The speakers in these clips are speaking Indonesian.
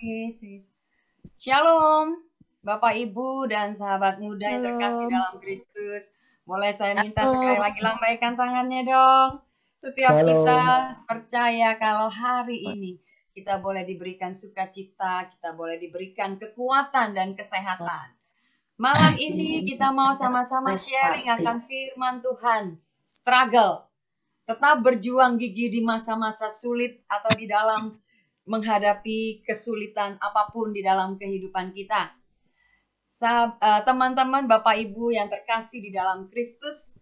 Oke, sis. Shalom, Bapak Ibu dan sahabat muda yang terkasih Shalom. dalam Kristus. Boleh saya minta sekali Shalom. lagi lambaikan tangannya dong. Setiap Shalom. kita percaya kalau hari ini kita boleh diberikan sukacita, kita boleh diberikan kekuatan dan kesehatan. Malam ini kita mau sama-sama sharing akan firman Tuhan. Struggle. Tetap berjuang gigih di masa-masa sulit atau di dalam menghadapi kesulitan apapun di dalam kehidupan kita. Teman-teman, Bapak Ibu yang terkasih di dalam Kristus,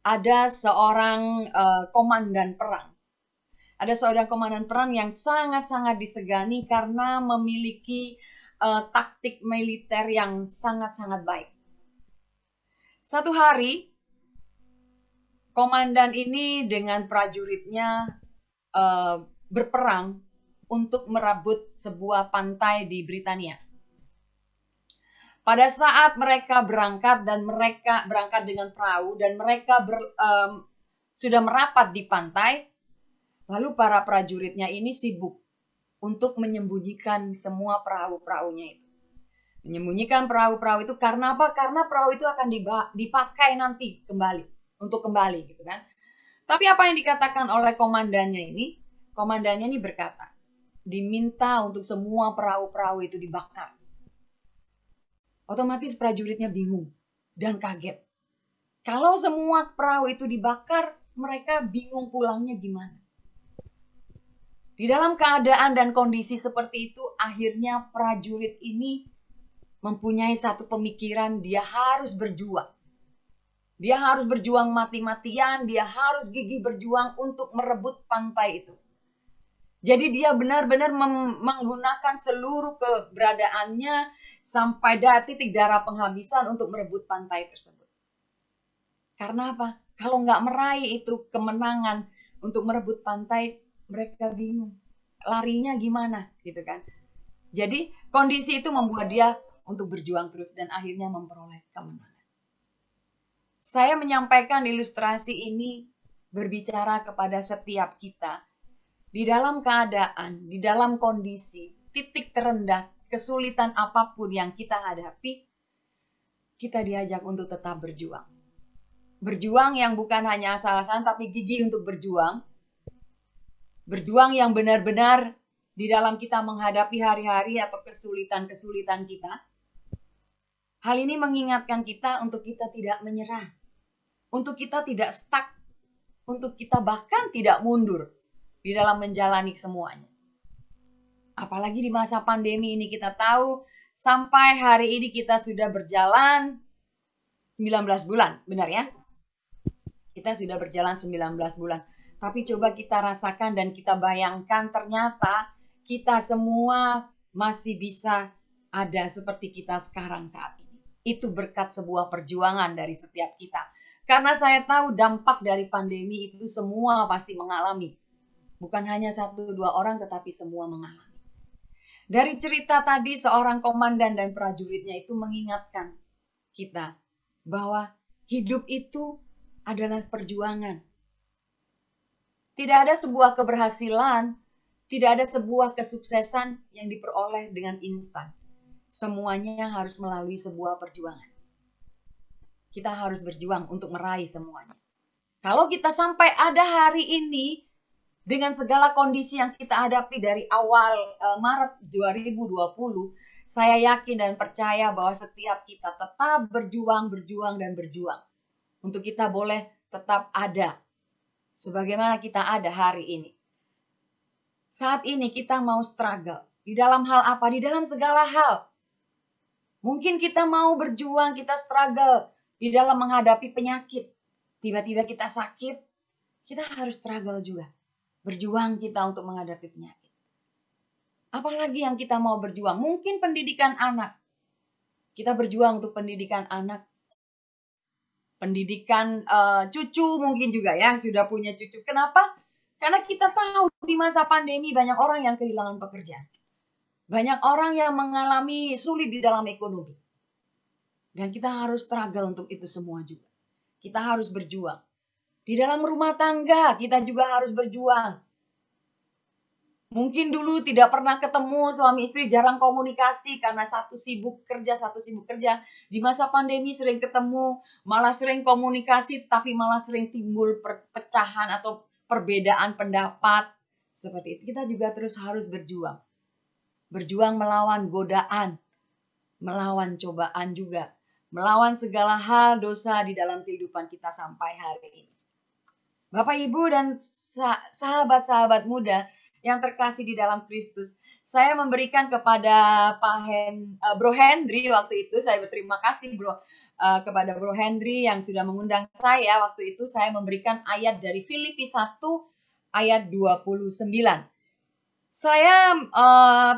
ada seorang komandan perang. Ada seorang komandan perang yang sangat-sangat disegani karena memiliki taktik militer yang sangat-sangat baik. Satu hari, komandan ini dengan prajuritnya berperang untuk merebut sebuah pantai di Britania. Pada saat mereka berangkat dan mereka berangkat dengan perahu dan mereka sudah merapat di pantai, lalu para prajuritnya ini sibuk untuk menyembunyikan semua perahu-perahunya itu. Menyembunyikan perahu-perahu itu karena apa? Karena perahu itu akan dipakai nanti kembali, untuk kembali gitu kan. Tapi apa yang dikatakan oleh komandannya ini? Komandannya ini berkata, diminta untuk semua perahu-perahu itu dibakar. Otomatis prajuritnya bingung dan kaget. Kalau semua perahu itu dibakar, mereka bingung pulangnya gimana. Di dalam keadaan dan kondisi seperti itu, akhirnya prajurit ini mempunyai satu pemikiran, dia harus berjuang. Dia harus berjuang mati-matian, dia harus gigih berjuang untuk merebut pantai itu. Jadi dia benar-benar menggunakan seluruh keberadaannya sampai titik darah penghabisan untuk merebut pantai tersebut. Karena apa? Kalau nggak meraih itu kemenangan untuk merebut pantai, mereka bingung. Larinya gimana gitu kan. Jadi kondisi itu membuat dia untuk berjuang terus dan akhirnya memperoleh kemenangan. Saya menyampaikan ilustrasi ini berbicara kepada setiap kita di dalam keadaan, di dalam kondisi, titik terendah, kesulitan apapun yang kita hadapi, kita diajak untuk tetap berjuang. Berjuang yang bukan hanya asal-asalan, tapi gigih untuk berjuang. Berjuang yang benar-benar di dalam kita menghadapi hari-hari atau kesulitan-kesulitan kita. Hal ini mengingatkan kita untuk kita tidak menyerah. Untuk kita tidak stuck. Untuk kita bahkan tidak mundur di dalam menjalani semuanya. Apalagi di masa pandemi ini kita tahu sampai hari ini kita sudah berjalan 19 bulan, benar ya? Kita sudah berjalan 19 bulan. Tapi coba kita rasakan dan kita bayangkan ternyata kita semua masih bisa ada seperti kita sekarang saat ini. Itu berkat sebuah perjuangan dari setiap kita. Karena saya tahu dampak dari pandemi itu semua pasti mengalami. Bukan hanya satu dua orang tetapi semua mengalami. Dari cerita tadi seorang komandan dan prajuritnya itu mengingatkan kita bahwa hidup itu adalah perjuangan. Tidak ada sebuah keberhasilan, tidak ada sebuah kesuksesan yang diperoleh dengan instan. Semuanya harus melalui sebuah perjuangan. Kita harus berjuang untuk meraih semuanya. Kalau kita sampai ada hari ini dengan segala kondisi yang kita hadapi dari awal Maret 2020, saya yakin dan percaya bahwa setiap kita tetap berjuang, berjuang, dan berjuang. Untuk kita boleh tetap ada. Sebagaimana kita ada hari ini. Saat ini kita mau struggle. Di dalam hal apa? Di dalam segala hal. Mungkin kita mau berjuang, kita struggle. Di dalam menghadapi penyakit. Tiba-tiba kita sakit. Kita harus struggle juga. Berjuang kita untuk menghadapi penyakit. Apalagi yang kita mau berjuang? Mungkin pendidikan anak. Kita berjuang untuk pendidikan anak. Pendidikan cucu mungkin juga ya, yang sudah punya cucu. Kenapa? Karena kita tahu di masa pandemi banyak orang yang kehilangan pekerjaan. Banyak orang yang mengalami sulit di dalam ekonomi. Dan kita harus struggle untuk itu semua juga. Kita harus berjuang. Di dalam rumah tangga kita juga harus berjuang. Mungkin dulu tidak pernah ketemu, suami istri jarang komunikasi karena satu sibuk kerja. Di masa pandemi sering ketemu, malah sering komunikasi, tapi malah sering timbul perpecahan atau perbedaan pendapat. Seperti itu, kita juga terus harus berjuang. Berjuang melawan godaan, melawan cobaan juga. Melawan segala hal dosa di dalam kehidupan kita sampai hari ini. Bapak, Ibu, dan sahabat-sahabat muda yang terkasih di dalam Kristus, saya memberikan kepada Bro Hendry waktu itu, saya berterima kasih kepada Bro Hendry yang sudah mengundang saya. Waktu itu saya memberikan ayat dari Filipi 1 ayat 29. Saya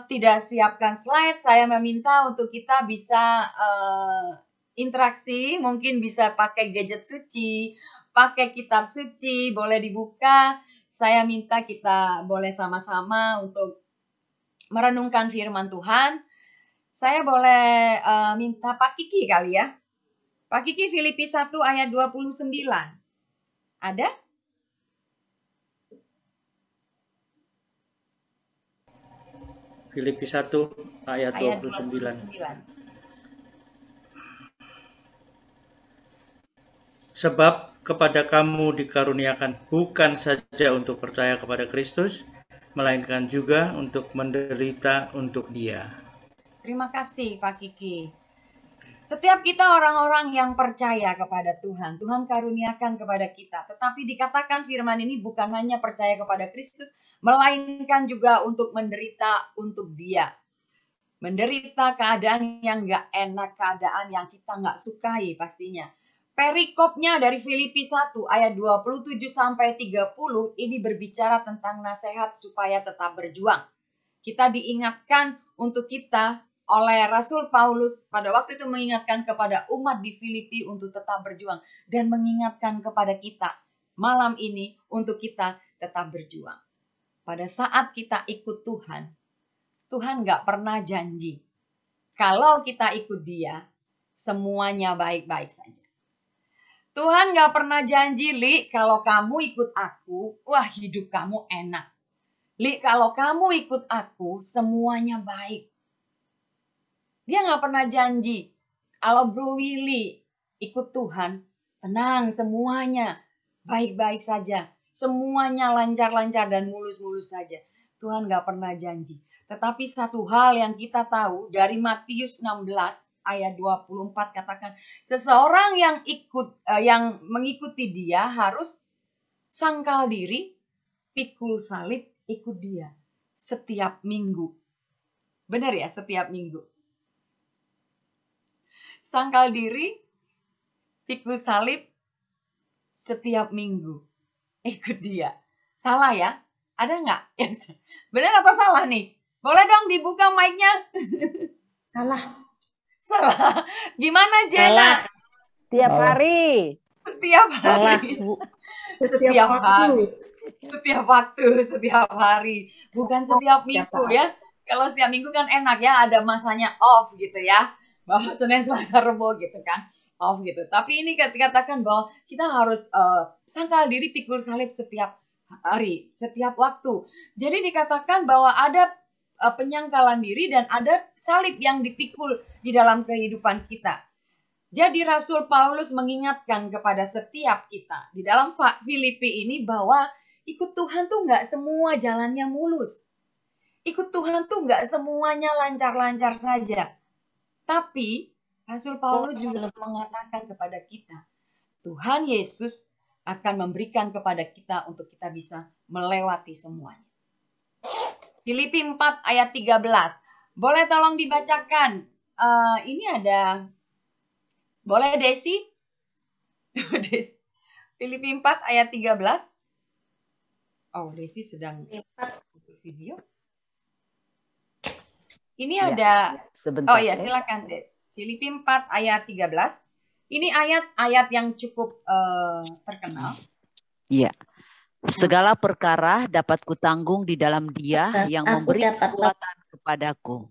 tidak siapkan slide, saya meminta untuk kita bisa interaksi, mungkin bisa pakai gadget suci, pakai kitab suci, boleh dibuka. Saya minta kita boleh sama-sama untuk merenungkan firman Tuhan. Saya boleh minta Pak Kiki kali ya. Pak Kiki, Filipi 1 ayat 29. Ada? Filipi 1 ayat 29. Sebab kepada kamu dikaruniakan bukan saja untuk percaya kepada Kristus, melainkan juga untuk menderita untuk Dia. Terima kasih Pak Kiki. Setiap kita orang-orang yang percaya kepada Tuhan, Tuhan karuniakan kepada kita. Tetapi dikatakan firman ini bukan hanya percaya kepada Kristus, melainkan juga untuk menderita untuk Dia. Menderita keadaan yang gak enak, keadaan yang kita gak sukai pastinya. Perikopnya dari Filipi 1 ayat 27 sampai 30 ini berbicara tentang nasihat supaya tetap berjuang. Kita diingatkan untuk kita oleh Rasul Paulus pada waktu itu mengingatkan kepada umat di Filipi untuk tetap berjuang dan mengingatkan kepada kita malam ini untuk kita tetap berjuang. Pada saat kita ikut Tuhan, Tuhan gak pernah janji kalau kita ikut Dia semuanya baik-baik saja. Tuhan gak pernah janji, Li, kalau kamu ikut aku, wah hidup kamu enak. Li, kalau kamu ikut aku, semuanya baik. Dia gak pernah janji, kalau Bro Willy ikut Tuhan, tenang semuanya, baik-baik saja. Semuanya lancar-lancar dan mulus-mulus saja. Tuhan gak pernah janji. Tetapi satu hal yang kita tahu dari Matius 16, ayat 24 katakan, seseorang yang mengikuti Dia harus sangkal diri, pikul salib, ikut Dia setiap minggu. Benar ya, setiap minggu. Sangkal diri, pikul salib, setiap minggu. Ikut Dia. Salah ya? Ada nggak? Benar atau salah nih? Boleh dong dibuka mic-nya. Salah. Gimana Jena? Tiap hari. Setiap hari. Salah, Bu. Setiap hari. Setiap waktu, setiap hari. Bukan setiap minggu ya. Kalau setiap minggu kan enak ya, ada masanya off gitu ya. Bahwa Senin, Selasa, Rabu gitu kan. Off gitu. Tapi ini dikatakan bahwa kita harus sangkal diri, pikul salib setiap hari, setiap waktu. Jadi dikatakan bahwa ada penyangkalan diri dan ada salib yang dipikul di dalam kehidupan kita. Jadi Rasul Paulus mengingatkan kepada setiap kita di dalam Filipi ini bahwa ikut Tuhan tuh gak semua jalannya mulus. Ikut Tuhan tuh gak semuanya lancar-lancar saja. Tapi Rasul Paulus juga mengatakan kepada kita, Tuhan Yesus akan memberikan kepada kita untuk kita bisa melewati semuanya. Filipi 4 ayat 13. Boleh tolong dibacakan? Ini ada. Boleh Desi? Filipi 4 ayat 13. Oh, Desi sedang video. Ini ya, ada. Sebentar, oh ya, silakan Des. Filipi 4 ayat 13. Ini ayat-ayat yang cukup terkenal. Iya. Segala perkara dapat kutanggung di dalam Dia yang memberi kekuatan kepadaku.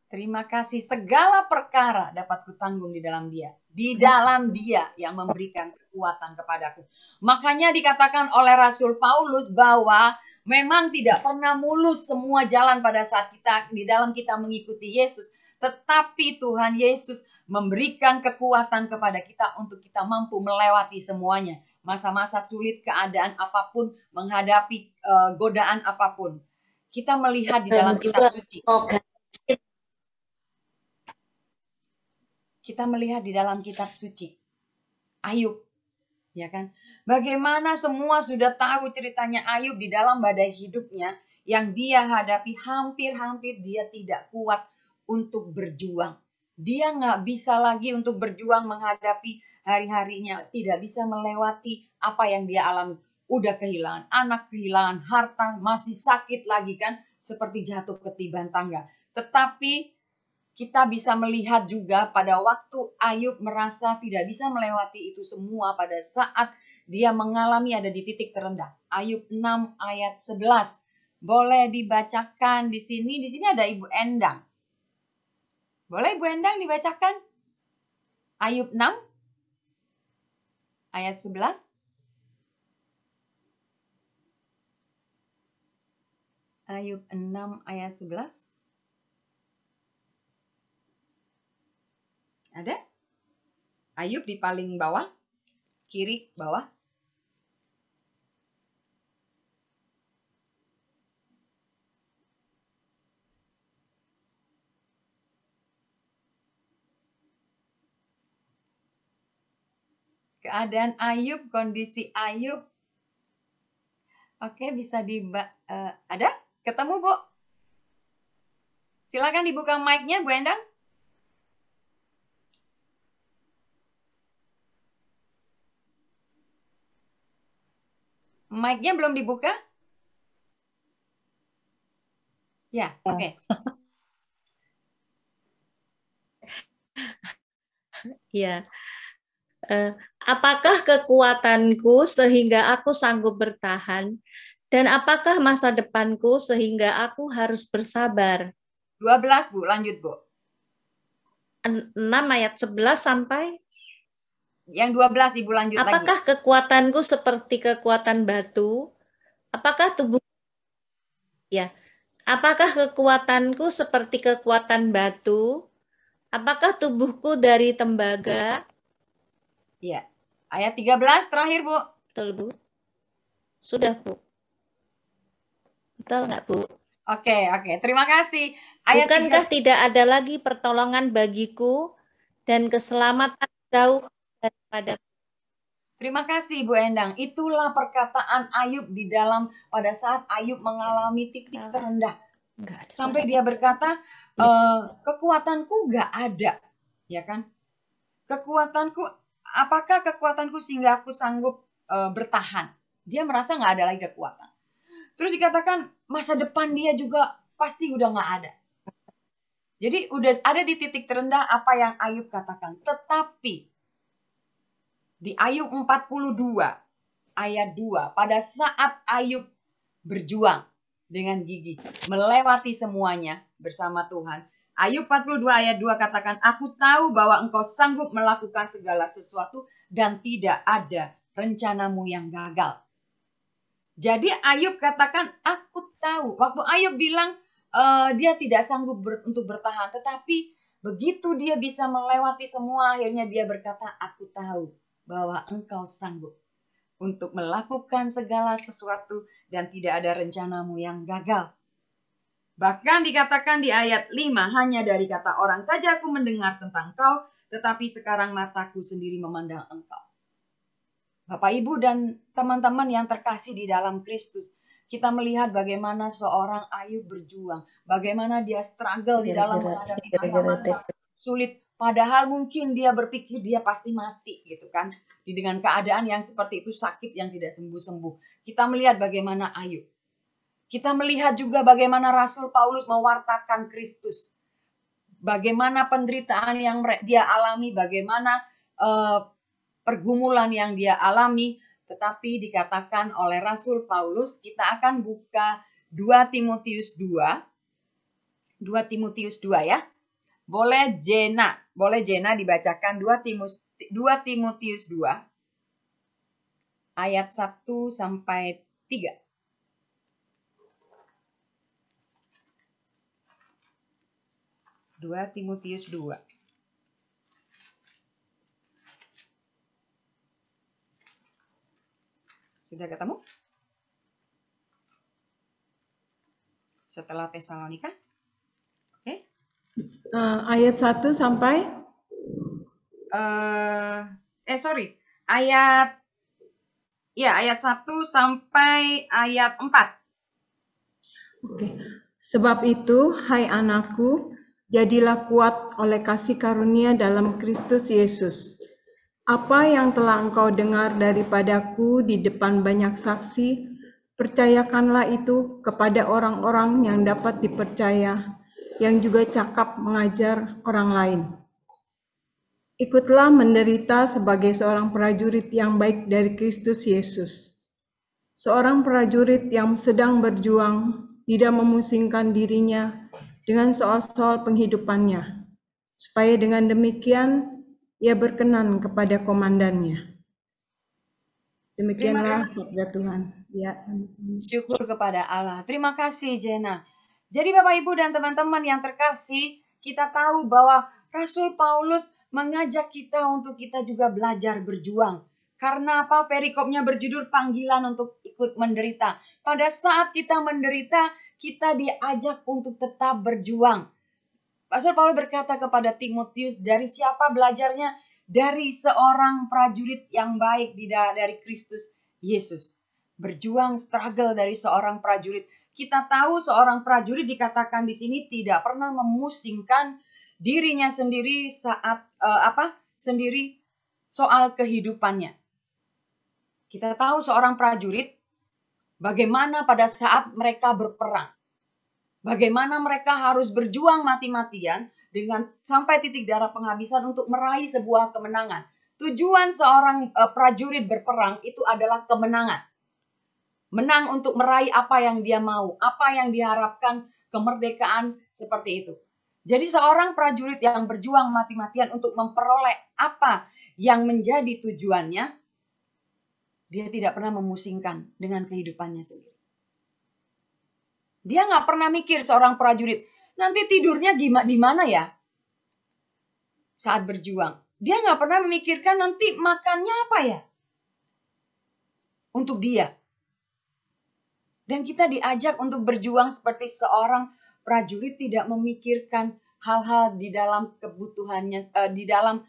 Terima kasih. Segala perkara dapat kutanggung di dalam Dia. Di dalam Dia yang memberikan kekuatan kepadaku. Makanya dikatakan oleh Rasul Paulus bahwa Memang tidak pernah mulus semua jalan pada saat di dalam kita mengikuti Yesus, tetapi Tuhan Yesus memberikan kekuatan kepada kita untuk kita mampu melewati semuanya. Masa-masa sulit, keadaan apapun, menghadapi godaan apapun. Kita melihat di dalam kitab suci. Kita melihat di dalam kitab suci. Ayub, ya kan? Bagaimana semua sudah tahu ceritanya Ayub di dalam badai hidupnya yang dia hadapi, hampir-hampir dia tidak kuat untuk berjuang. Dia nggak bisa lagi untuk berjuang menghadapi hari-harinya, tidak bisa melewati apa yang dia alami. Udah kehilangan anak, kehilangan harta, masih sakit lagi kan, seperti jatuh ketiban tangga. Tetapi kita bisa melihat juga pada waktu Ayub merasa tidak bisa melewati itu semua pada saat dia mengalami ada di titik terendah. Ayub 6 ayat 11. Boleh dibacakan di sini. Di sini ada Ibu Endang. Boleh Ibu Endang dibacakan? Ayub 6 ayat 11. Ayub 6 ayat 11. Ada? Ayub di paling bawah, kiri bawah. Keadaan Ayub, kondisi Ayub. Oke, bisa ada? Ketemu, Bu? Silakan dibuka mic-nya, Bu Endang. Mic-nya belum dibuka? Ya, oke. Ya. Apakah kekuatanku sehingga aku sanggup bertahan? Dan apakah masa depanku sehingga aku harus bersabar? 12, Bu. Lanjut, Bu. 6 ayat 11 sampai? Yang 12, Ibu lanjut lagi. Apakah kekuatanku seperti kekuatan batu? Apakah tubuh ya? Apakah kekuatanku seperti kekuatan batu? Apakah tubuhku dari tembaga? Iya. Ayat 13 terakhir, Bu. Betul, Bu. Sudah, Bu. Betul nggak, Bu? Oke. Terima kasih. Bukankah tidak ada lagi pertolongan bagiku dan keselamatan jauh daripada. Terima kasih, Bu Endang. Itulah perkataan Ayub di dalam pada saat Ayub mengalami titik terendah. Sampai dia berkata, kekuatanku nggak ada. Ya kan? Kekuatanku, apakah kekuatanku sehingga aku sanggup bertahan? Dia merasa nggak ada lagi kekuatan. Terus dikatakan masa depan dia juga pasti udah nggak ada. Jadi udah ada di titik terendah apa yang Ayub katakan. Tetapi di Ayub 42 ayat 2, pada saat Ayub berjuang dengan gigih, melewati semuanya bersama Tuhan. Ayub 42 ayat 2 katakan, aku tahu bahwa engkau sanggup melakukan segala sesuatu dan tidak ada rencanamu yang gagal. Jadi Ayub katakan, aku tahu. Waktu Ayub bilang dia tidak sanggup untuk bertahan, tetapi begitu dia bisa melewati semua, akhirnya dia berkata, aku tahu bahwa engkau sanggup untuk melakukan segala sesuatu dan tidak ada rencanamu yang gagal. Bahkan dikatakan di ayat 5, hanya dari kata orang saja aku mendengar tentang engkau, tetapi sekarang mataku sendiri memandang engkau. Bapak, Ibu, dan teman-teman yang terkasih di dalam Kristus, kita melihat bagaimana seorang Ayub berjuang, bagaimana dia struggle di dalam menghadapi masa-masa sulit. Padahal mungkin dia berpikir dia pasti mati gitu kan. Dengan keadaan yang seperti itu, sakit yang tidak sembuh-sembuh. Kita melihat bagaimana Ayub. Kita melihat juga bagaimana Rasul Paulus mewartakan Kristus. Bagaimana penderitaan yang dia alami, bagaimana pergumulan yang dia alami. Tetapi dikatakan oleh Rasul Paulus, kita akan buka 2 Timotius 2. 2 Timotius 2 ya. Boleh Jena dibacakan 2 Timotius 2 ayat 1 sampai 3. 2 Timotius 2. Sudah ketemu? Setelah Tesalonika? Oke. Ayat 1 sampai Ayat 1 sampai ayat 4. Oke. Sebab itu, hai anakku, jadilah kuat oleh kasih karunia dalam Kristus Yesus. Apa yang telah engkau dengar daripadaku di depan banyak saksi, percayakanlah itu kepada orang-orang yang dapat dipercaya, yang juga cakap mengajar orang lain. Ikutlah menderita sebagai seorang prajurit yang baik dari Kristus Yesus. Seorang prajurit yang sedang berjuang tidak memusingkan dirinya dengan soal-soal penghidupannya, supaya dengan demikian ia berkenan kepada komandannya. Demikianlah sabda Tuhan. Ya, sama-sama. Syukur kepada Allah. Terima kasih Jena. Jadi Bapak Ibu dan teman-teman yang terkasih, kita tahu bahwa Rasul Paulus mengajak kita untuk kita juga belajar berjuang. Karena apa? Perikopnya berjudul panggilan untuk ikut menderita. Pada saat kita menderita, kita diajak untuk tetap berjuang. Rasul Paulus berkata kepada Timotius, dari siapa belajarnya? Dari seorang prajurit yang baik dari Kristus Yesus. Berjuang, struggle dari seorang prajurit. Kita tahu seorang prajurit dikatakan di sini tidak pernah memusingkan dirinya sendiri saat sendiri soal kehidupannya. Kita tahu seorang prajurit bagaimana pada saat mereka berperang. Bagaimana mereka harus berjuang mati-matian dengan sampai titik darah penghabisan untuk meraih sebuah kemenangan. Tujuan seorang prajurit berperang itu adalah kemenangan. Menang untuk meraih apa yang dia mau, apa yang diharapkan, kemerdekaan seperti itu. Jadi seorang prajurit yang berjuang mati-matian untuk memperoleh apa yang menjadi tujuannya, dia tidak pernah memusingkan dengan kehidupannya sendiri. Dia nggak pernah mikir seorang prajurit, nanti tidurnya di mana ya saat berjuang. Dia nggak pernah memikirkan nanti makannya apa ya untuk dia. Dan kita diajak untuk berjuang seperti seorang prajurit tidak memikirkan hal-hal di dalam kebutuhannya, di dalam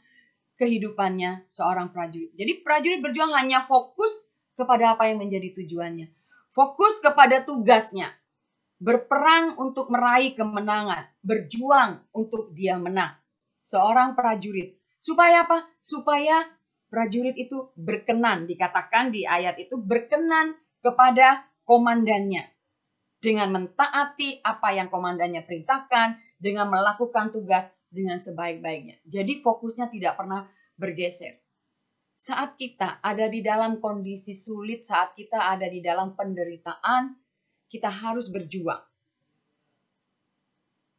kehidupannya seorang prajurit. Jadi prajurit berjuang hanya fokus kepada apa yang menjadi tujuannya. Fokus kepada tugasnya. Berperang untuk meraih kemenangan. Berjuang untuk dia menang. Seorang prajurit. Supaya apa? Supaya prajurit itu berkenan. Dikatakan di ayat itu berkenan kepada komandannya. Dengan mentaati apa yang komandannya perintahkan. Dengan melakukan tugas dengan sebaik-baiknya. Jadi fokusnya tidak pernah bergeser. Saat kita ada di dalam kondisi sulit, saat kita ada di dalam penderitaan, kita harus berjuang.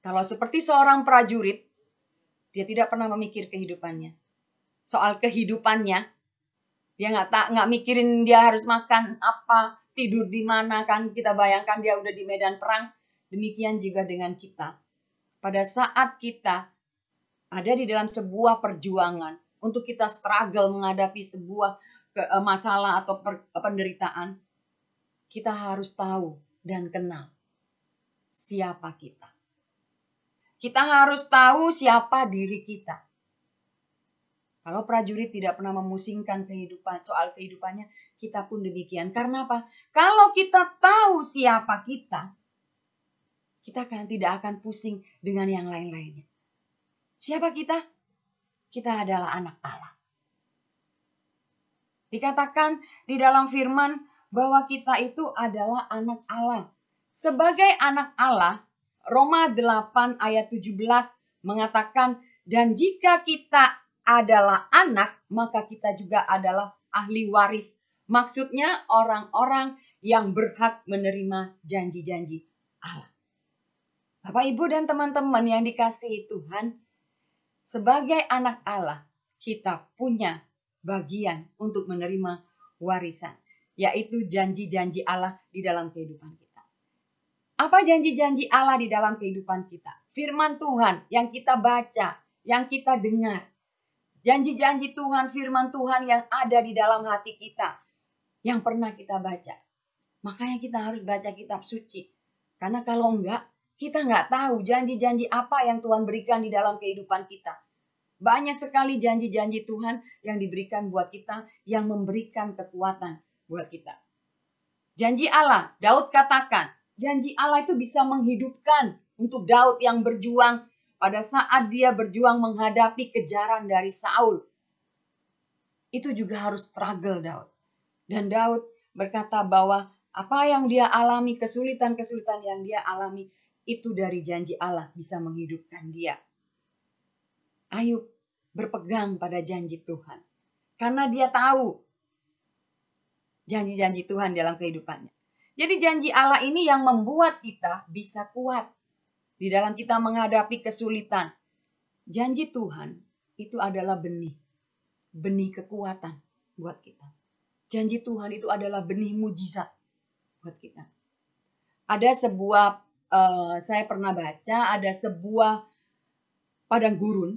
Kalau seperti seorang prajurit, dia tidak pernah memikir kehidupannya. Soal kehidupannya, dia nggak mikirin dia harus makan apa, tidur di mana kan. Kita bayangkan dia udah di medan perang. Demikian juga dengan kita. Pada saat kita ada di dalam sebuah perjuangan, untuk kita struggle menghadapi sebuah masalah atau penderitaan, kita harus tahu dan kenal siapa kita. Kita harus tahu siapa diri kita. Kalau prajurit tidak pernah memusingkan soal kehidupannya, kita pun demikian. Karena apa? Kalau kita tahu siapa kita tidak akan pusing dengan yang lain-lainnya. Siapa kita? Kita adalah anak Allah. Dikatakan di dalam firman bahwa kita itu adalah anak Allah. Sebagai anak Allah, Roma 8 ayat 17 mengatakan, dan jika kita adalah anak, maka kita juga adalah ahli waris. Maksudnya orang-orang yang berhak menerima janji-janji Allah. Bapak, Ibu, dan teman-teman yang dikasihi Tuhan, sebagai anak Allah, kita punya bagian untuk menerima warisan, yaitu janji-janji Allah di dalam kehidupan kita. Apa janji-janji Allah di dalam kehidupan kita? Firman Tuhan yang kita baca, yang kita dengar. Janji-janji Tuhan, firman Tuhan yang ada di dalam hati kita, yang pernah kita baca. Makanya kita harus baca kitab suci. Karena kalau enggak, kita enggak tahu janji-janji apa yang Tuhan berikan di dalam kehidupan kita. Banyak sekali janji-janji Tuhan yang diberikan buat kita, yang memberikan kekuatan buat kita. Janji Allah, Daud katakan, janji Allah itu bisa menghidupkan untuk Daud yang berjuang pada saat dia berjuang menghadapi kejaran dari Saul. Itu juga harus struggle Daud. Dan Daud berkata bahwa apa yang dia alami, kesulitan-kesulitan yang dia alami, itu dari janji Allah bisa menghidupkan dia. Ayub berpegang pada janji Tuhan. Karena dia tahu janji-janji Tuhan dalam kehidupannya. Jadi janji Allah ini yang membuat kita bisa kuat di dalam kita menghadapi kesulitan. Janji Tuhan itu adalah benih. Benih kekuatan buat kita. Janji Tuhan itu adalah benih mujizat buat kita. Ada sebuah, saya pernah baca, ada sebuah padang gurun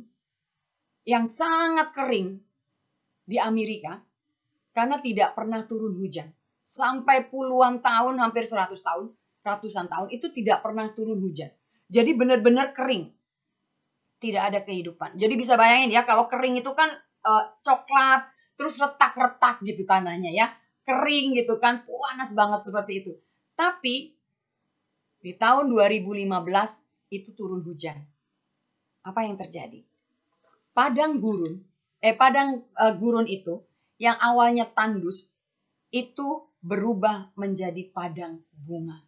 yang sangat kering di Amerika karena tidak pernah turun hujan. Sampai puluhan tahun, hampir 100 tahun, ratusan tahun, itu tidak pernah turun hujan. Jadi benar-benar kering. Tidak ada kehidupan. Jadi bisa bayangin ya, kalau kering itu kan coklat, terus retak-retak gitu tanahnya ya. Kering gitu kan, panas banget seperti itu. Tapi di tahun 2015 itu turun hujan. Apa yang terjadi? Padang gurun itu yang awalnya tandus itu berubah menjadi padang bunga.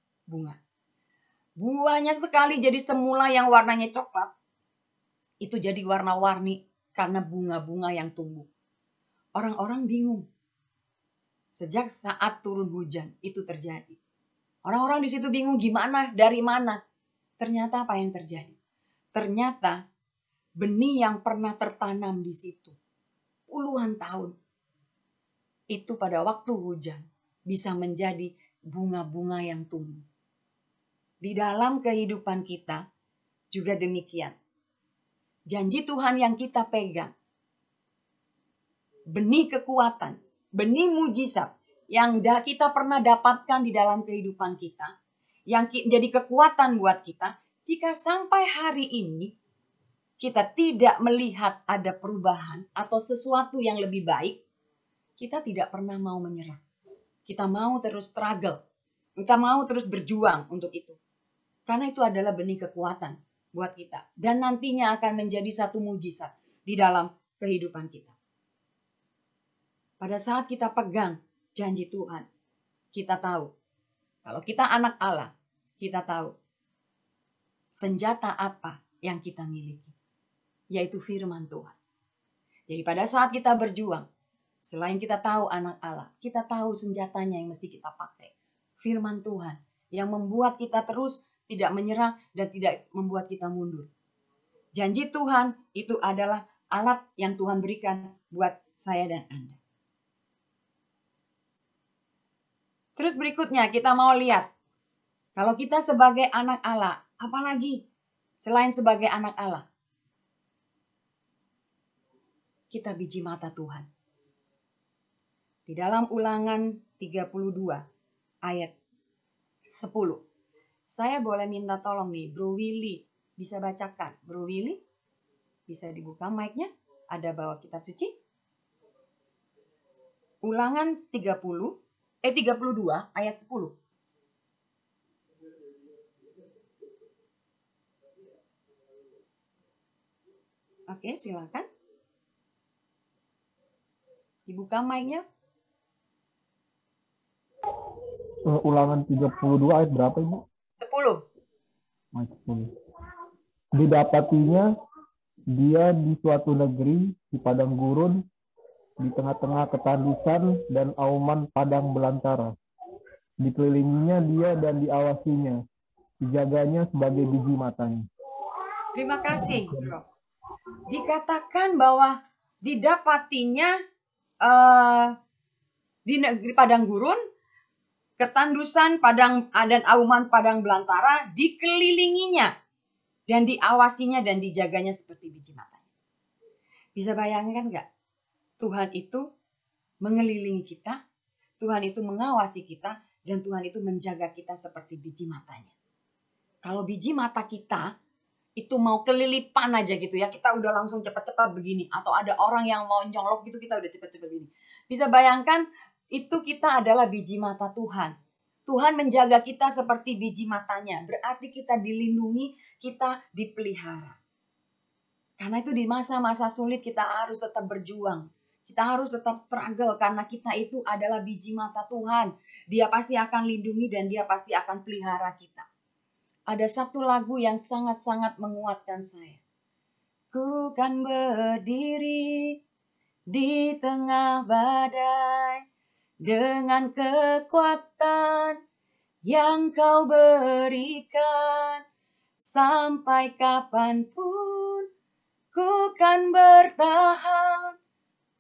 Banyak sekali, jadi semula yang warnanya coklat itu jadi warna-warni karena bunga-bunga yang tumbuh. Orang-orang bingung. Sejak saat turun hujan itu terjadi. Orang-orang di situ bingung gimana, dari mana. Ternyata apa yang terjadi? Ternyata benih yang pernah tertanam di situ puluhan tahun itu pada waktu hujan bisa menjadi bunga-bunga yang tumbuh. Di dalam kehidupan kita juga demikian. Janji Tuhan yang kita pegang, benih kekuatan, benih mujizat yang kita pernah dapatkan di dalam kehidupan kita, yang jadi kekuatan buat kita, jika sampai hari ini kita tidak melihat ada perubahan atau sesuatu yang lebih baik, kita tidak pernah mau menyerah. Kita mau terus struggle. Kita mau terus berjuang untuk itu. Karena itu adalah benih kekuatan buat kita. Dan nantinya akan menjadi satu mujizat di dalam kehidupan kita. Pada saat kita pegang janji Tuhan, kita tahu. Kalau kita anak Allah, kita tahu senjata apa yang kita miliki. Yaitu firman Tuhan. Jadi pada saat kita berjuang, selain kita tahu anak Allah, kita tahu senjatanya yang mesti kita pakai. Firman Tuhan yang membuat kita terus tidak menyerah dan tidak membuat kita mundur. Janji Tuhan itu adalah alat yang Tuhan berikan buat saya dan Anda. Terus berikutnya kita mau lihat, kalau kita sebagai anak Allah, apalagi selain sebagai anak Allah, kita biji mata Tuhan. Di dalam Ulangan 32 ayat 10. Saya boleh minta tolong nih, Bro Willy bisa bacakan. Bro Willy bisa dibuka mic-nya, ada bawa kitab suci. Ulangan 32 ayat 10. Oke, silakan. Dibuka mic-nya. Ulangan 32 ayat berapa, Ibu? 10. Ayat 10. Didapatinya dia di suatu negeri, di padang gurun, di tengah-tengah ketandusan dan auman padang belantara. Dikelilinginya dia dan diawasinya. Dijaganya sebagai biji matanya. Terima kasih, Bro. Dikatakan bahwa didapatinya di negeri padang gurun ketandusan padang dan auman padang belantara dikelilinginya dan diawasinya dan dijaganya seperti biji matanya. Bisa bayangkan nggak? Tuhan itu mengelilingi kita, Tuhan itu mengawasi kita, dan Tuhan itu menjaga kita seperti biji matanya. Kalau biji mata kita itu mau kelilipan aja gitu ya, kita udah langsung cepat-cepat begini. Atau ada orang yang mau nyolok gitu, kita udah cepat-cepat begini. Bisa bayangkan itu kita adalah biji mata Tuhan. Tuhan menjaga kita seperti biji matanya. Berarti kita dilindungi, kita dipelihara. Karena itu di masa-masa sulit kita harus tetap berjuang. Kita harus tetap struggle karena kita itu adalah biji mata Tuhan. Dia pasti akan lindungi dan dia pasti akan pelihara kita. Ada satu lagu yang sangat-sangat menguatkan saya. Ku kan berdiri di tengah badai dengan kekuatan yang kau berikan. Sampai kapanpun ku kan bertahan.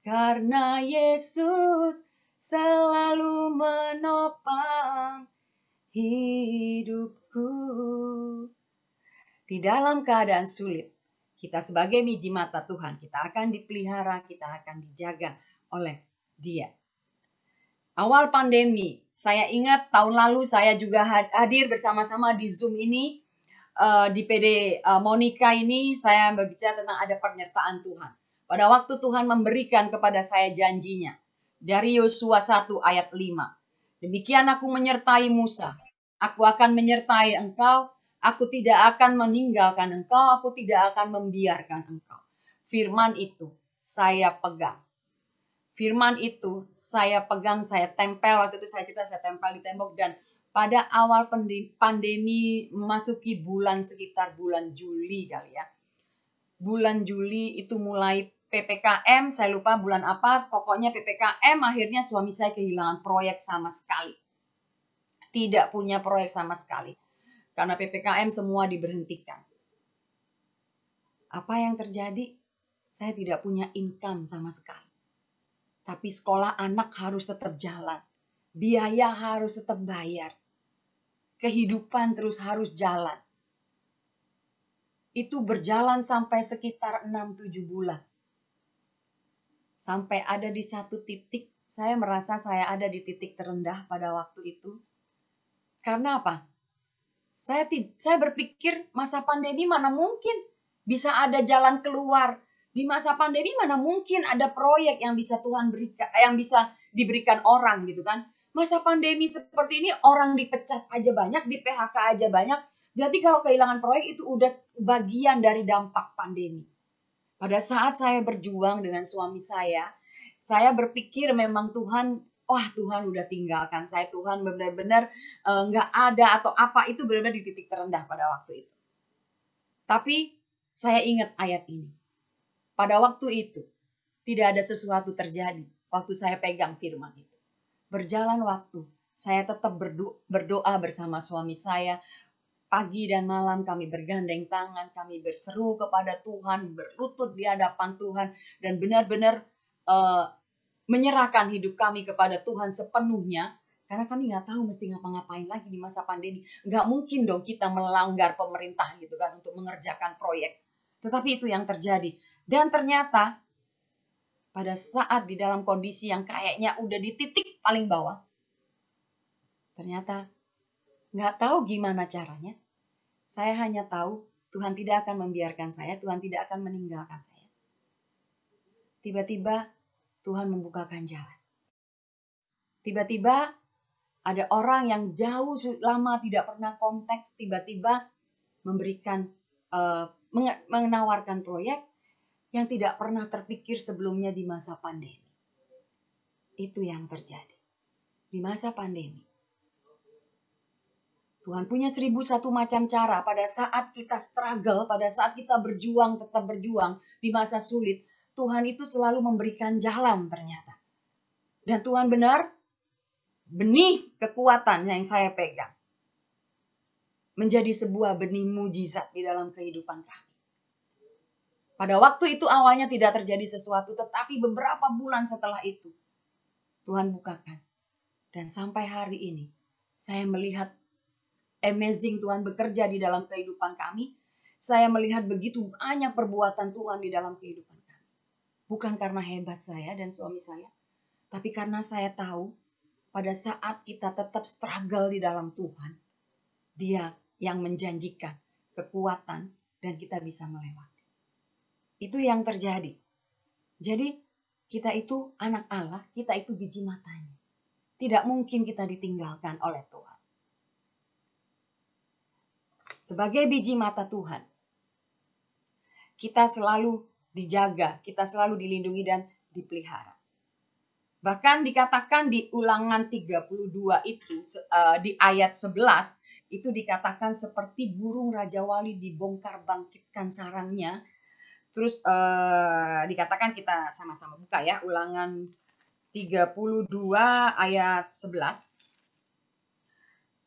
Karena Yesus selalu menopang hidupku. Di dalam keadaan sulit, kita sebagai biji mata Tuhan, kita akan dipelihara, kita akan dijaga oleh Dia. Awal pandemi, saya ingat tahun lalu saya juga hadir bersama-sama di Zoom ini. Di PD Monica ini saya berbicara tentang ada penyertaan Tuhan. Pada waktu Tuhan memberikan kepada saya janjinya. Dari Yosua 1 ayat 5. Demikian aku menyertai Musa. Aku akan menyertai engkau. Aku tidak akan meninggalkan engkau. Aku tidak akan membiarkan engkau. Firman itu saya pegang. Firman itu saya pegang, saya tempel. Waktu itu saya tempel di tembok. Dan pada awal pandemi memasuki sekitar bulan Juli kali ya. Bulan Juli itu mulai PPKM, saya lupa bulan apa, pokoknya PPKM akhirnya suami saya kehilangan proyek sama sekali. Tidak punya proyek sama sekali. Karena PPKM semua diberhentikan. Apa yang terjadi? Saya tidak punya income sama sekali. Tapi sekolah anak harus tetap jalan. Biaya harus tetap bayar. Kehidupan terus harus jalan. Itu berjalan sampai sekitar 6-7 bulan. Sampai ada di satu titik, saya merasa saya ada di titik terendah pada waktu itu. Karena apa? Saya berpikir masa pandemi mana mungkin bisa ada jalan keluar. Di masa pandemi mana mungkin ada proyek yang bisa Tuhan berikan, yang bisa diberikan orang gitu kan. Masa pandemi seperti ini orang dipecat aja banyak, di PHK aja banyak. Jadi kalau kehilangan proyek itu udah bagian dari dampak pandemi. Pada saat saya berjuang dengan suami saya berpikir memang Tuhan udah tinggalkan saya. Tuhan benar-benar nggak ada atau apa, itu benar-benar di titik terendah pada waktu itu. Tapi saya ingat ayat ini. Pada waktu itu tidak ada sesuatu terjadi waktu saya pegang firman itu. Berjalan waktu, saya tetap berdoa bersama suami saya. Pagi dan malam kami bergandeng tangan, kami berseru kepada Tuhan, berlutut di hadapan Tuhan, dan benar-benar menyerahkan hidup kami kepada Tuhan sepenuhnya, karena kami nggak tahu mesti ngapa-ngapain lagi di masa pandemi. Nggak mungkin dong kita melanggar pemerintah gitu kan untuk mengerjakan proyek. Tetapi itu yang terjadi. Dan ternyata pada saat di dalam kondisi yang kayaknya udah di titik paling bawah, ternyata nggak tahu gimana caranya. Saya hanya tahu Tuhan tidak akan membiarkan saya, Tuhan tidak akan meninggalkan saya. Tiba-tiba Tuhan membukakan jalan. Tiba-tiba ada orang yang jauh lama tidak pernah konteks, tiba-tiba memberikan, menawarkan proyek yang tidak pernah terpikir sebelumnya di masa pandemi. Itu yang terjadi di masa pandemi. Tuhan punya 1001 macam cara pada saat kita struggle, pada saat kita berjuang, tetap berjuang di masa sulit. Tuhan itu selalu memberikan jalan ternyata. Dan Tuhan benar, benih kekuatan yang saya pegang menjadi sebuah benih mujizat di dalam kehidupan kami. Pada waktu itu awalnya tidak terjadi sesuatu, tetapi beberapa bulan setelah itu Tuhan bukakan. Dan sampai hari ini Saya melihat amazing Tuhan bekerja di dalam kehidupan kami. Saya melihat begitu banyak perbuatan Tuhan di dalam kehidupan kami. Bukan karena hebat saya dan suami saya, tapi karena saya tahu pada saat kita tetap struggle di dalam Tuhan, Dia yang menjanjikan kekuatan dan kita bisa melewati. Itu yang terjadi. Jadi kita itu anak Allah, kita itu biji matanya. Tidak mungkin kita ditinggalkan oleh Tuhan. Sebagai biji mata Tuhan, kita selalu dijaga, kita selalu dilindungi dan dipelihara. Bahkan dikatakan di Ulangan 32 itu, di ayat 11, itu dikatakan seperti burung Raja Wali dibongkar bangkitkan sarangnya. Terus dikatakan, kita sama-sama buka ya, Ulangan 32 ayat 11.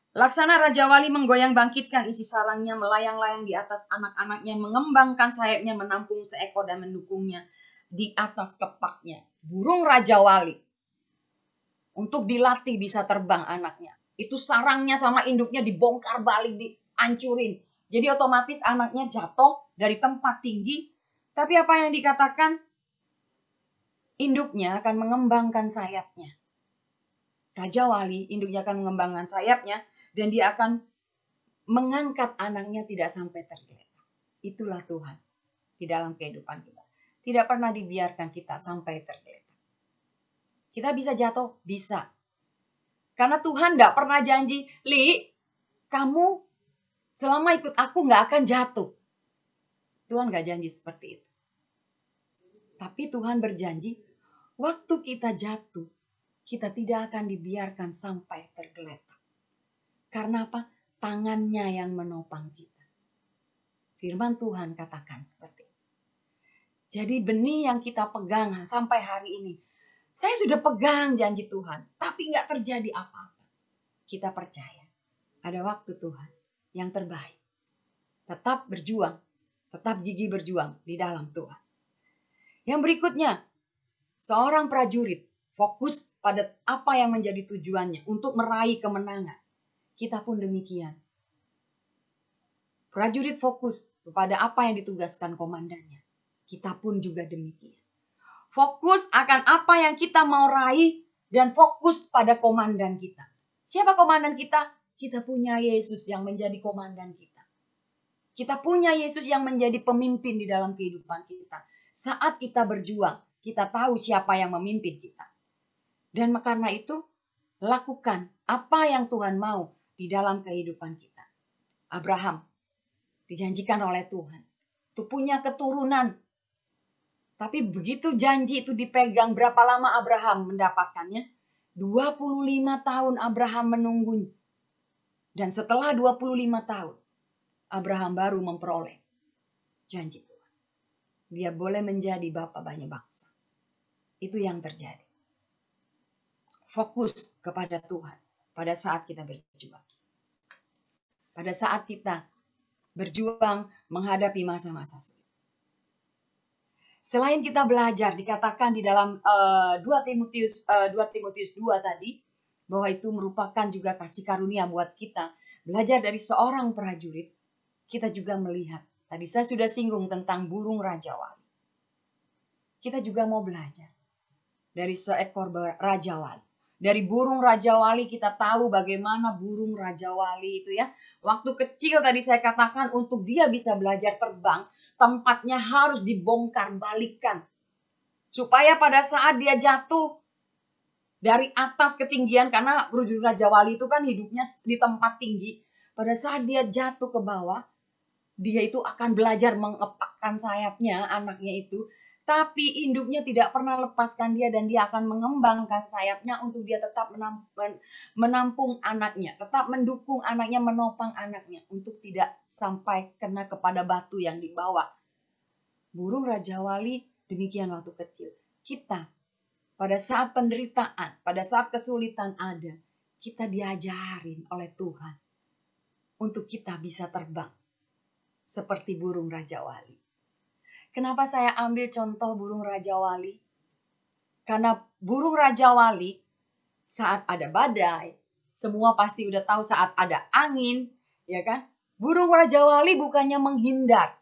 Laksana Raja Wali menggoyang bangkitkan isi sarangnya, melayang-layang di atas anak-anaknya, mengembangkan sayapnya, menampung seekor dan mendukungnya di atas kepaknya. Burung Raja Wali. Untuk dilatih bisa terbang anaknya. Itu sarangnya sama induknya dibongkar balik, dihancurin. Jadi otomatis anaknya jatuh dari tempat tinggi. Tapi apa yang dikatakan? Induknya akan mengembangkan sayapnya. Raja Wali, induknya akan mengembangkan sayapnya. Dan dia akan mengangkat anaknya tidak sampai tergeletak. Itulah Tuhan di dalam kehidupan kita. Tidak pernah dibiarkan kita sampai tergeletak. Kita bisa jatuh? Bisa. Karena Tuhan tidak pernah janji, Li, kamu selama ikut aku gak akan jatuh. Tuhan gak janji seperti itu. Tapi Tuhan berjanji, waktu kita jatuh, kita tidak akan dibiarkan sampai tergeletak. Karena apa? Tangannya yang menopang kita. Firman Tuhan katakan seperti itu. Jadi benih yang kita pegang sampai hari ini, saya sudah pegang janji Tuhan, tapi gak terjadi apa-apa. Kita percaya, ada waktu Tuhan yang terbaik. Tetap berjuang, tetap gigih berjuang di dalam Tuhan. Yang berikutnya, seorang prajurit fokus pada apa yang menjadi tujuannya untuk meraih kemenangan. Kita pun demikian. Prajurit fokus kepada apa yang ditugaskan komandannya. Kita pun juga demikian. Fokus akan apa yang kita mau raih dan fokus pada komandan kita. Siapa komandan kita? Kita punya Yesus yang menjadi komandan kita. Kita punya Yesus yang menjadi pemimpin di dalam kehidupan kita. Saat kita berjuang, kita tahu siapa yang memimpin kita. Dan karena itu, lakukan apa yang Tuhan mau di dalam kehidupan kita. Abraham dijanjikan oleh Tuhan untuk punya keturunan. Tapi begitu janji itu dipegang, berapa lama Abraham mendapatkannya? 25 tahun Abraham menunggu. Dan setelah 25 tahun, Abraham baru memperoleh janji Tuhan. Dia boleh menjadi bapa banyak bangsa. Itu yang terjadi. Fokus kepada Tuhan pada saat kita berjuang. Pada saat kita berjuang menghadapi masa-masa sulit. Selain kita belajar, dikatakan di dalam 2 Timotius 2 tadi, bahwa itu merupakan juga kasih karunia buat kita. Belajar dari seorang prajurit, kita juga melihat. Tadi saya sudah singgung tentang burung Raja Wali. Kita juga mau belajar dari seekor Raja Wali. Dari burung Raja Wali kita tahu bagaimana burung Raja Wali itu ya. Waktu kecil tadi saya katakan untuk dia bisa belajar terbang, tempatnya harus dibongkar balikan. Supaya pada saat dia jatuh dari atas ketinggian, karena burung Raja Wali itu kan hidupnya di tempat tinggi. Pada saat dia jatuh ke bawah, dia itu akan belajar mengepakkan sayapnya, anaknya itu. Tapi induknya tidak pernah lepaskan dia dan dia akan mengembangkan sayapnya untuk dia tetap menampung anaknya. Tetap mendukung anaknya, menopang anaknya untuk tidak sampai kena kepada batu yang dibawa. Burung Raja Wali demikian waktu kecil. Kita pada saat penderitaan, pada saat kesulitan ada, kita diajarin oleh Tuhan untuk kita bisa terbang seperti burung Raja Wali. Kenapa saya ambil contoh burung Raja Wali? Karena burung Raja Wali saat ada badai, Semua pasti udah tahu saat ada angin, ya kan? Burung Raja Wali bukannya menghindar,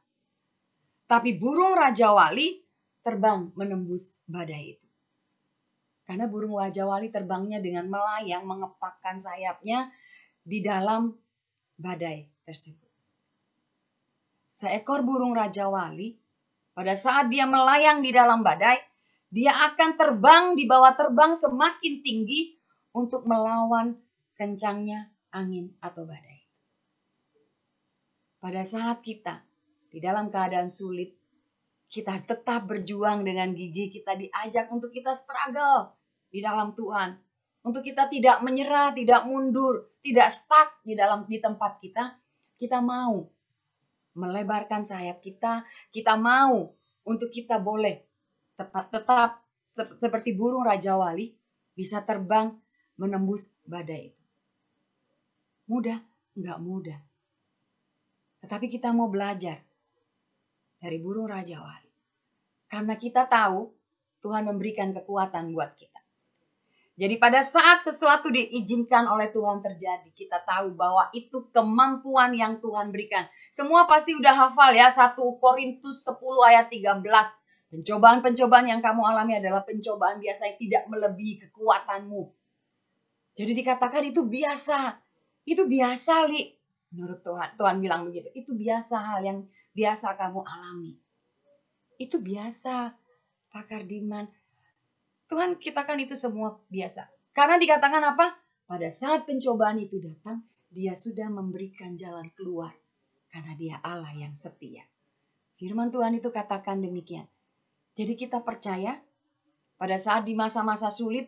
tapi burung Raja Wali terbang menembus badai itu. Karena burung Raja Wali terbangnya dengan melayang, mengepakkan sayapnya di dalam badai tersebut. Seekor burung Raja Wali, pada saat dia melayang di dalam badai, dia akan terbang di bawah terbang semakin tinggi untuk melawan kencangnya angin atau badai. Pada saat kita di dalam keadaan sulit, kita tetap berjuang dengan gigih, kita diajak untuk kita struggle di dalam Tuhan. Untuk kita tidak menyerah, tidak mundur, tidak stuck di tempat kita. Kita mau melebarkan sayap kita, kita mau untuk kita boleh tetap seperti burung Raja Wali bisa terbang menembus badai itu. Mudah? Enggak mudah. Tetapi kita mau belajar dari burung Raja Wali. Karena kita tahu Tuhan memberikan kekuatan buat kita. Jadi pada saat sesuatu diizinkan oleh Tuhan terjadi, kita tahu bahwa itu kemampuan yang Tuhan berikan. Semua pasti udah hafal ya, 1 Korintus 10 ayat 13. Pencobaan-pencobaan yang kamu alami adalah pencobaan biasa yang tidak melebihi kekuatanmu. Jadi dikatakan itu biasa. Itu biasa, Li. Menurut Tuhan bilang begitu. Itu biasa, hal yang biasa kamu alami. Itu biasa, Pak Kardiman. Tuhan katakan itu semua biasa. Karena dikatakan apa? Pada saat pencobaan itu datang, Dia sudah memberikan jalan keluar. Karena Dia Allah yang setia. Firman Tuhan itu katakan demikian. Jadi kita percaya pada saat di masa-masa sulit,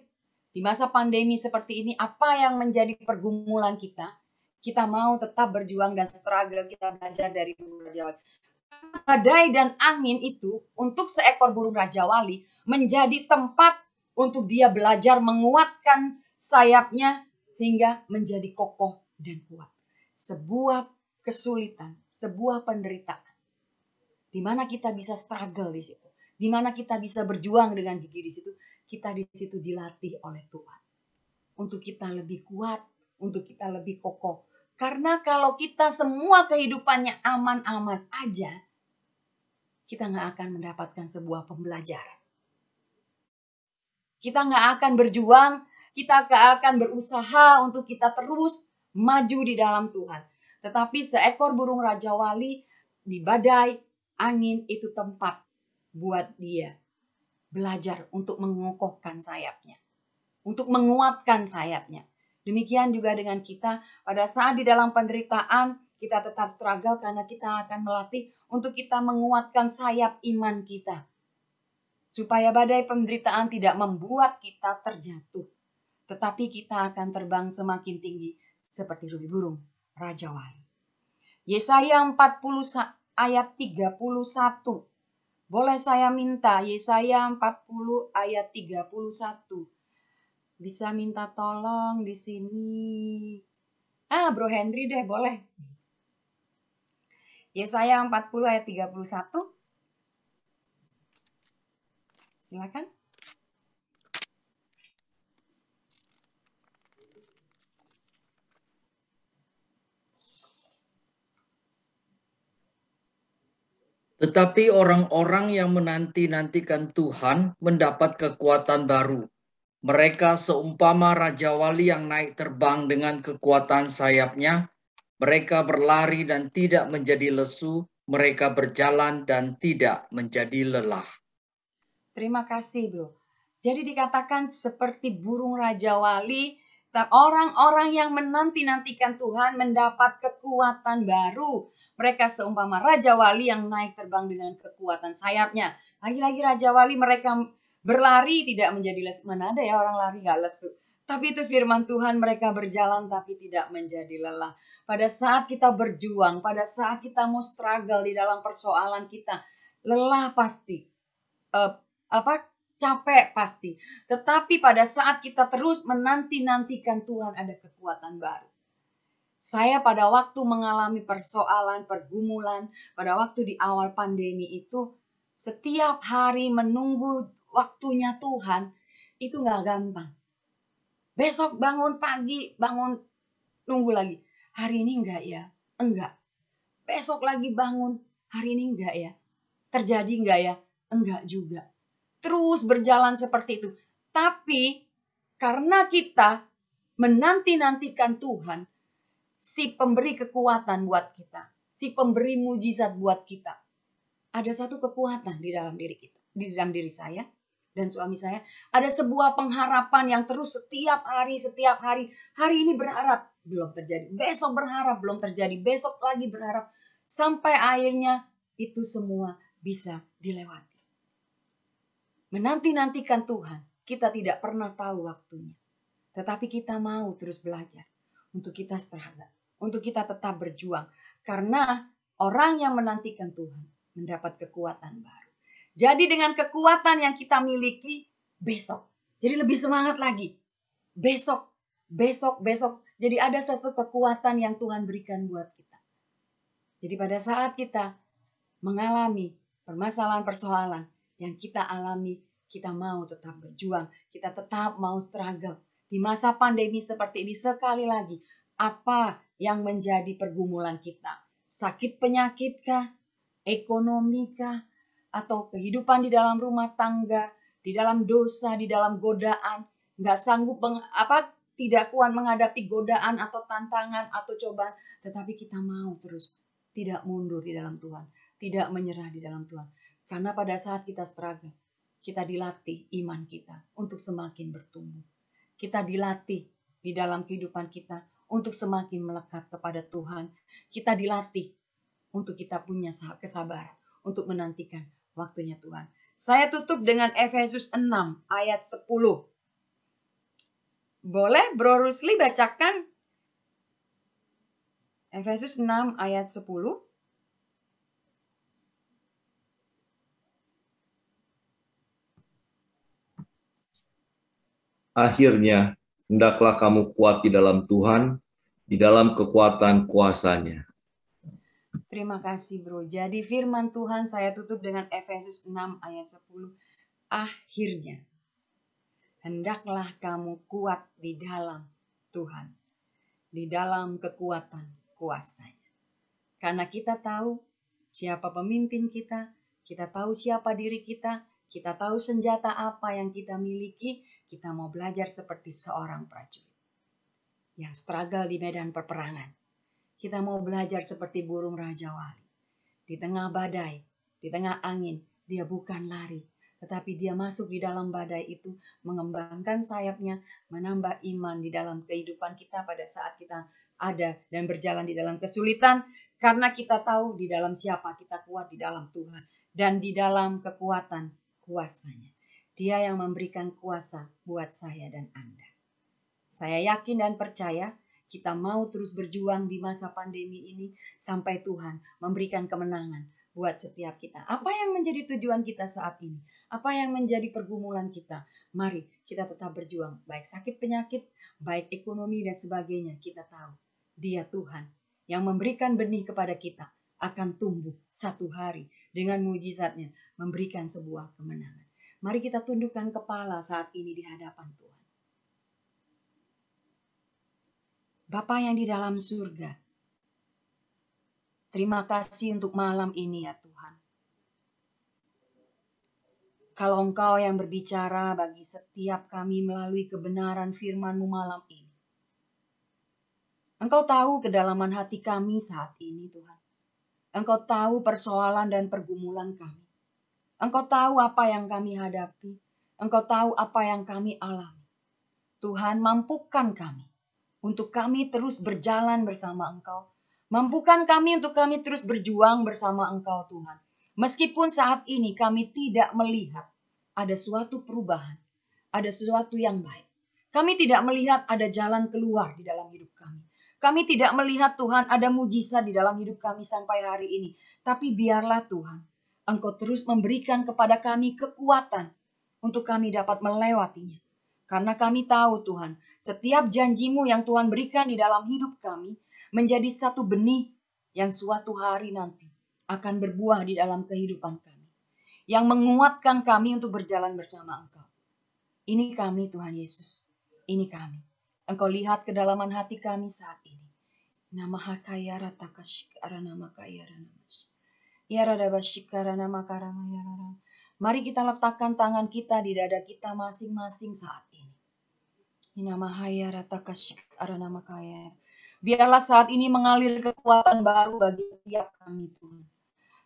di masa pandemi seperti ini, apa yang menjadi pergumulan kita, kita mau tetap berjuang dan struggle, kita belajar dari burung Raja Wali. Badai dan angin itu untuk seekor burung Raja Wali menjadi tempat untuk dia belajar menguatkan sayapnya sehingga menjadi kokoh dan kuat. Sebuah kesulitan, sebuah penderitaan. Di mana kita bisa struggle di situ. Di mana kita bisa berjuang dengan gigi di situ. Kita di situ dilatih oleh Tuhan. Untuk kita lebih kuat, untuk kita lebih kokoh. Karena kalau kita semua kehidupannya aman-aman aja, kita nggak akan mendapatkan sebuah pembelajaran. Kita nggak akan berjuang, kita nggak akan berusaha untuk kita terus maju di dalam Tuhan. Tetapi seekor burung Raja Wali di badai, angin itu tempat buat dia belajar untuk mengokohkan sayapnya. Untuk menguatkan sayapnya. Demikian juga dengan kita pada saat di dalam penderitaan kita tetap struggle karena kita akan melatih untuk kita menguatkan sayap iman kita. Supaya badai penderitaan tidak membuat kita terjatuh. Tetapi kita akan terbang semakin tinggi seperti burung Raja Wali. Yesaya 40 ayat 31. Boleh saya minta Yesaya 40 ayat 31. Bisa minta tolong di sini. Bro Henry deh boleh. Yesaya 40 ayat 31. Silakan. Tetapi orang-orang yang menanti-nantikan Tuhan mendapat kekuatan baru. Mereka seumpama Raja Wali yang naik terbang dengan kekuatan sayapnya. Mereka berlari dan tidak menjadi lesu. Mereka berjalan dan tidak menjadi lelah. Terima kasih, Bro. Jadi dikatakan seperti burung Raja Wali, orang-orang yang menanti-nantikan Tuhan mendapat kekuatan baru. Mereka seumpama Raja Wali yang naik terbang dengan kekuatan sayapnya. Lagi-lagi Raja Wali mereka berlari tidak menjadi lesu. Mana ada ya orang lari gak lesu. Tapi itu firman Tuhan, mereka berjalan tapi tidak menjadi lelah. Pada saat kita berjuang, pada saat kita mau struggle di dalam persoalan kita, lelah pasti. Capek pasti. Tetapi pada saat kita terus menanti-nantikan Tuhan, ada kekuatan baru. Saya pada waktu mengalami persoalan, pergumulan, pada waktu di awal pandemi itu, setiap hari menunggu waktunya Tuhan, itu gak gampang. Besok bangun pagi, bangun nunggu lagi. Hari ini enggak ya? Enggak. Besok lagi bangun, hari ini enggak ya? Terjadi enggak ya? Enggak juga. Terus berjalan seperti itu. Tapi karena kita menanti-nantikan Tuhan, si pemberi kekuatan buat kita, si pemberi mujizat buat kita. Ada satu kekuatan di dalam diri kita, di dalam diri saya dan suami saya. Ada sebuah pengharapan yang terus setiap hari. Hari ini berharap, belum terjadi. Besok berharap, belum terjadi. Besok lagi berharap. Sampai akhirnya itu semua bisa dilewati. Menanti-nantikan Tuhan, kita tidak pernah tahu waktunya. Tetapi kita mau terus belajar. Untuk kita struggle. Untuk kita tetap berjuang. Karena orang yang menantikan Tuhan mendapat kekuatan baru. Jadi dengan kekuatan yang kita miliki besok. Jadi lebih semangat lagi. Besok. Jadi ada satu kekuatan yang Tuhan berikan buat kita. Jadi pada saat kita mengalami permasalahan-persoalan yang kita alami, kita mau tetap berjuang. Kita tetap mau struggle. Di masa pandemi seperti ini sekali lagi. Apa yang menjadi pergumulan kita? Sakit penyakit kah? Ekonomi kah? Atau kehidupan di dalam rumah tangga? Di dalam dosa, di dalam godaan? Nggak sanggup, tidak kuat menghadapi godaan atau tantangan atau cobaan. Tetapi kita mau terus tidak mundur di dalam Tuhan. Tidak menyerah di dalam Tuhan. Karena pada saat kita struggle, kita dilatih iman kita untuk semakin bertumbuh. Kita dilatih di dalam kehidupan kita untuk semakin melekat kepada Tuhan. Kita dilatih untuk kita punya kesabaran untuk menantikan waktunya Tuhan. Saya tutup dengan Efesus 6 ayat 10. Boleh Bro Rusli bacakan Efesus 6 ayat 10. Akhirnya, hendaklah kamu kuat di dalam Tuhan, di dalam kekuatan kuasa-Nya. Terima kasih bro. Jadi firman Tuhan saya tutup dengan Efesus 6 ayat 10. Akhirnya, hendaklah kamu kuat di dalam Tuhan, di dalam kekuatan kuasa-Nya. Karena kita tahu siapa pemimpin kita tahu siapa diri kita tahu senjata apa yang kita miliki. Kita mau belajar seperti seorang prajurit yang struggle di medan peperangan. Kita mau belajar seperti burung Raja Wali. Di tengah badai, di tengah angin, dia bukan lari. Tetapi dia masuk di dalam badai itu, mengembangkan sayapnya, menambah iman di dalam kehidupan kita pada saat kita ada dan berjalan di dalam kesulitan. Karena kita tahu di dalam siapa kita kuat, di dalam Tuhan. Dan di dalam kekuatan kuasa-Nya. Dia yang memberikan kuasa buat saya dan Anda. Saya yakin dan percaya kita mau terus berjuang di masa pandemi ini sampai Tuhan memberikan kemenangan buat setiap kita. Apa yang menjadi tujuan kita saat ini? Apa yang menjadi pergumulan kita? Mari kita tetap berjuang. Baik sakit penyakit, baik ekonomi dan sebagainya. Kita tahu Dia Tuhan yang memberikan benih kepada kita akan tumbuh satu hari dengan mujizatnya memberikan sebuah kemenangan. Mari kita tundukkan kepala saat ini di hadapan Tuhan. Bapa yang di dalam surga, terima kasih untuk malam ini ya Tuhan. Kalau Engkau yang berbicara bagi setiap kami melalui kebenaran firman-Mu malam ini. Engkau tahu kedalaman hati kami saat ini Tuhan. Engkau tahu persoalan dan pergumulan kami. Engkau tahu apa yang kami hadapi. Engkau tahu apa yang kami alami. Tuhan, mampukan kami untuk kami terus berjalan bersama Engkau. Mampukan kami untuk kami terus berjuang bersama Engkau Tuhan. Meskipun saat ini kami tidak melihat ada suatu perubahan, ada sesuatu yang baik. Kami tidak melihat ada jalan keluar di dalam hidup kami. Kami tidak melihat Tuhan ada mujizat di dalam hidup kami sampai hari ini. Tapi biarlah Tuhan, Engkau terus memberikan kepada kami kekuatan untuk kami dapat melewatinya. Karena kami tahu Tuhan, setiap janji-Mu yang Tuhan berikan di dalam hidup kami menjadi satu benih yang suatu hari nanti akan berbuah di dalam kehidupan kami. Yang menguatkan kami untuk berjalan bersama Engkau. Ini kami Tuhan Yesus, ini kami. Engkau lihat kedalaman hati kami saat ini. Nama hakaya rata kasyikara nama kaya namas. Ya rada basyikara nama karama ya rara. Mari kita letakkan tangan kita di dada kita masing-masing saat ini. Nama haya rata kasyikara nama kaya. Biarlah saat ini mengalir kekuatan baru bagi setiap kami Tuhan.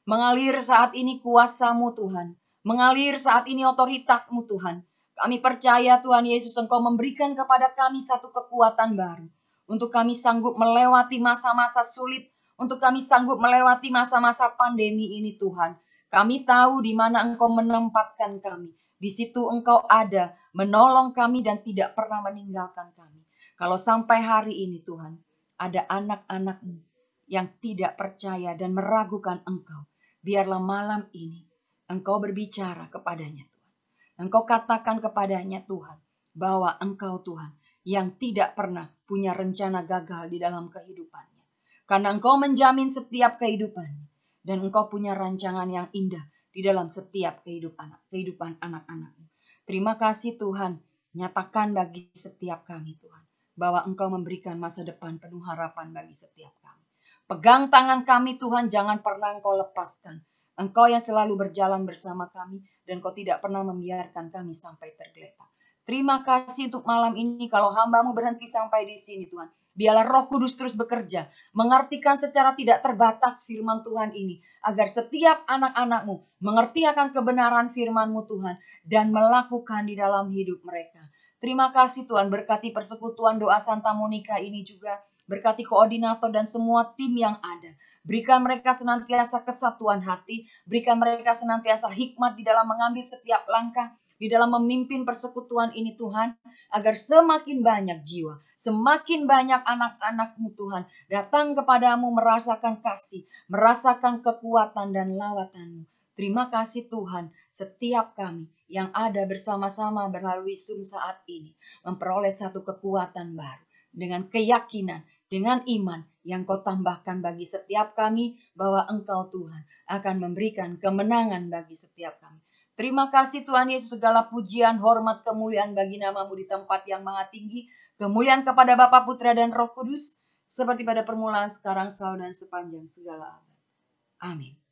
Mengalir saat ini kuasa-Mu Tuhan. Mengalir saat ini otoritas-Mu Tuhan. Kami percaya Tuhan Yesus Engkau memberikan kepada kami satu kekuatan baru. Untuk kami sanggup melewati masa-masa sulit. Untuk kami sanggup melewati masa-masa pandemi ini Tuhan. Kami tahu di mana Engkau menempatkan kami. Di situ Engkau ada, menolong kami dan tidak pernah meninggalkan kami. Kalau sampai hari ini Tuhan, ada anak-anak-Mu yang tidak percaya dan meragukan Engkau. Biarlah malam ini Engkau berbicara kepadanya Tuhan. Engkau katakan kepadanya Tuhan bahwa Engkau Tuhan yang tidak pernah punya rencana gagal di dalam kehidupannya. Karena Engkau menjamin setiap kehidupannya. Dan Engkau punya rancangan yang indah di dalam setiap kehidupan anak-anak-Mu. Terima kasih Tuhan. Nyatakan bagi setiap kami Tuhan. Bahwa Engkau memberikan masa depan penuh harapan bagi setiap kami. Pegang tangan kami Tuhan, jangan pernah Engkau lepaskan. Engkau yang selalu berjalan bersama kami dan Engkau tidak pernah membiarkan kami sampai tergeletak. Terima kasih untuk malam ini kalau hamba-Mu berhenti sampai di sini Tuhan. Biarlah Roh Kudus terus bekerja, mengartikan secara tidak terbatas firman Tuhan ini. Agar setiap anak-anak-Mu mengerti akan kebenaran firman-Mu Tuhan dan melakukan di dalam hidup mereka. Terima kasih Tuhan, berkati persekutuan doa Santa Monica ini juga. Berkati koordinator dan semua tim yang ada. Berikan mereka senantiasa kesatuan hati. Berikan mereka senantiasa hikmat di dalam mengambil setiap langkah. Di dalam memimpin persekutuan ini Tuhan. Agar semakin banyak jiwa. Semakin banyak anak-anak-Mu Tuhan. Datang kepadamu merasakan kasih. Merasakan kekuatan dan lawatan-Mu. Terima kasih Tuhan. Setiap kami yang ada bersama-sama melalui Zoom saat ini. Memperoleh satu kekuatan baru. Dengan keyakinan, dengan iman yang Kau tambahkan bagi setiap kami bahwa Engkau Tuhan akan memberikan kemenangan bagi setiap kami. Terima kasih Tuhan Yesus, segala pujian, hormat, kemuliaan bagi nama-Mu di tempat yang maha tinggi. Kemuliaan kepada Bapa, Putra dan Roh Kudus seperti pada permulaan, sekarang, selalu dan sepanjang segala abad. Amin.